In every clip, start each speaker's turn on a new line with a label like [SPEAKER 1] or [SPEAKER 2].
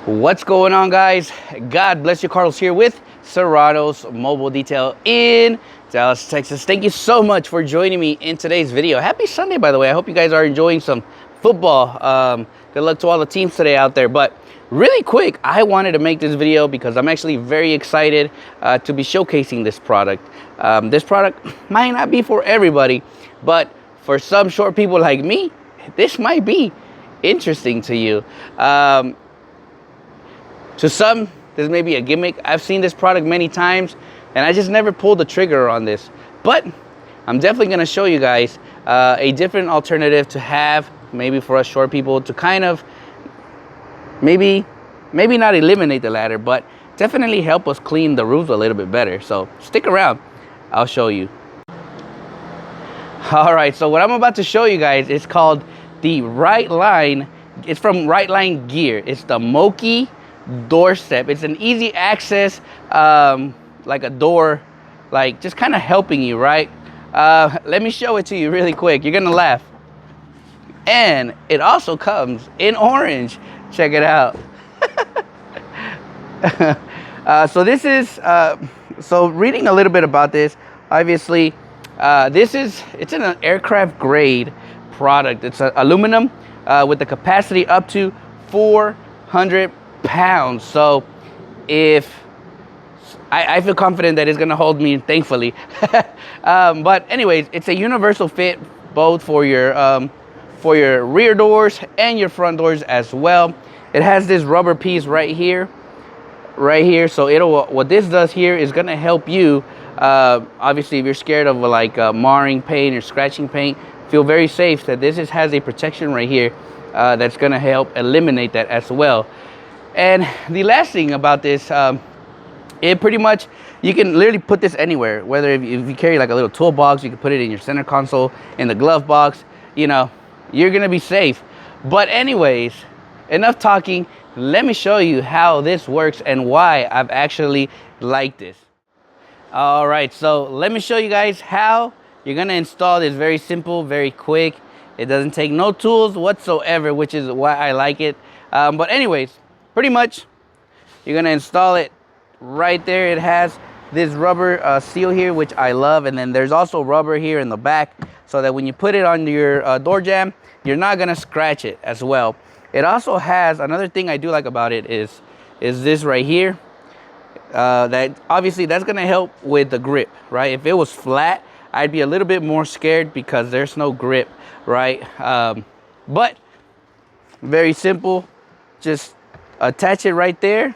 [SPEAKER 1] What's going on, guys? God bless you. Carlos here with Serranos Mobile Detail in Dallas, Texas. Thank you so much for joining me in today's video. Happy Sunday, by the way. I hope you guys are enjoying some football. Good luck to all the teams today out there. But really quick, I wanted to make this video because I'm actually very excited to be showcasing this product. This product might not be for everybody, but for some short people like me, this might be interesting to you. To some, this may be a gimmick. I've seen this product many times, and I just never pulled the trigger on this. But I'm definitely going to show you guys a different alternative to have, maybe for us short people, to kind of maybe not eliminate the ladder, but definitely help us clean the roofs a little bit better. So stick around. I'll show you. All right, so what I'm about to show you guys is called the Right Line. It's from Right Line Gear. It's the Moki doorstep. It's an easy access, like a door, like just kind of helping you, right? Let me show it to you really quick. You're gonna laugh. And it also comes in orange. Check it out. So this is, so reading a little bit about this, obviously, it's an aircraft grade product. It's aluminum with the capacity up to 400 pounds. So if I feel confident that it's gonna hold me, thankfully. But anyways, it's a universal fit both for your rear doors and your front doors as well. It has this rubber piece right here. So what this does here is gonna help you, obviously if you're scared of like marring paint or scratching paint, feel very safe that this has a protection right here that's gonna help eliminate that as well. And the last thing about this, it pretty much, you can literally put this anywhere. Whether if you carry like a little toolbox, you can put it in your center console, in the glove box, you know, you're gonna be safe. But anyways, enough talking. Let me show you how this works and why I've actually liked this. All right, so let me show you guys how you're gonna install this. Very simple, very quick. It doesn't take no tools whatsoever, which is why I like it. But anyways, pretty much, you're gonna install it right there. It has this rubber seal here, which I love, and then there's also rubber here in the back, so that when you put it on your door jamb, you're not gonna scratch it as well. It also has another thing I do like about it is this right here. That obviously that's gonna help with the grip, right? If it was flat, I'd be a little bit more scared because there's no grip, right? But very simple. Just attach it right there.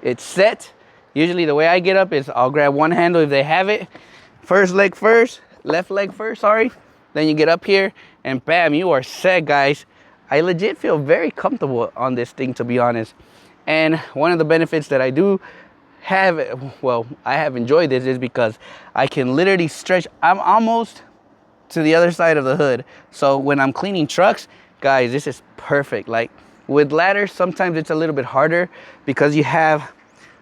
[SPEAKER 1] It's set. Usually the way I get up is I'll grab one handle if they have it. Left leg first, sorry. Then you get up here and bam, you are set, guys. I legit feel very comfortable on this thing, to be honest. And one of the benefits that I do have, well, I have enjoyed this, is because I can literally stretch. I'm almost to the other side of the hood. So when I'm cleaning trucks, guys, this is perfect. Like, with ladders, sometimes it's a little bit harder because you have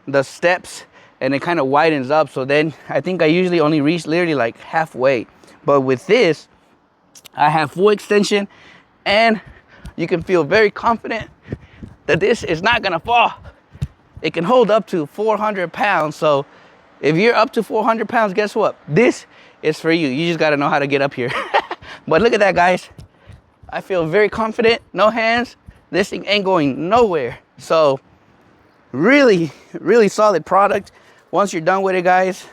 [SPEAKER 1] the steps and it kind of widens up. So then I think I usually only reach literally like halfway. But with this, I have full extension, and you can feel very confident that this is not gonna fall. It can hold up to 400 pounds. So if you're up to 400 pounds, guess what? This is for you. You just gotta know how to get up here. But look at that, guys. I feel very confident, no hands. This thing ain't going nowhere. So really, really solid product. Once you're done with it, guys,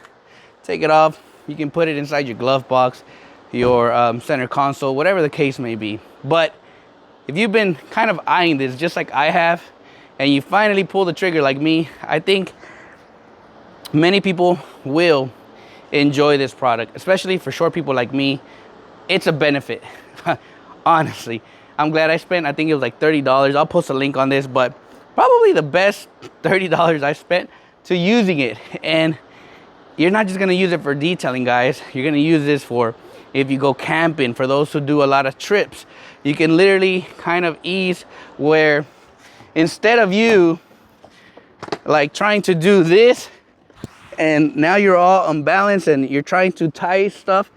[SPEAKER 1] take it off. You can put it inside your glove box, your center console, whatever the case may be. But if you've been kind of eyeing this just like I have, and you finally pull the trigger like me, I think many people will enjoy this product, especially for short people like me. It's a benefit, honestly. I'm glad I spent, I think it was like $30. I'll post a link on this, but probably the best $30 I spent to using it. And you're not just gonna use it for detailing, guys. You're gonna use this for if you go camping, for those who do a lot of trips. You can literally kind of ease where instead of you like trying to do this and now you're all unbalanced and you're trying to tie stuff,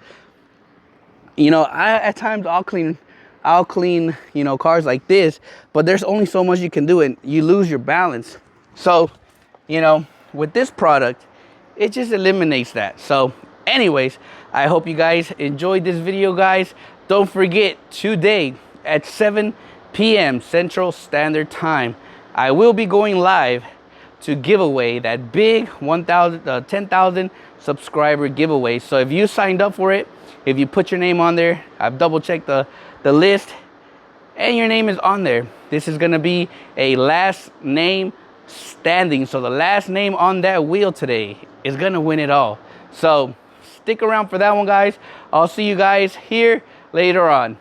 [SPEAKER 1] you know, at times I'll clean I'll clean, you know, cars like this, but there's only so much you can do and you lose your balance. So, you know, with this product, it just eliminates that. So anyways, I hope you guys enjoyed this video, guys. Don't forget, today at 7 p.m. Central Standard Time, I will be going live to give away that big 10,000 subscriber giveaway. So if you signed up for it, if you put your name on there, I've double checked the list and your name is on there. This is gonna be a last name standing. So the last name on that wheel today is gonna win it all. So stick around for that one, guys. I'll see you guys here later on.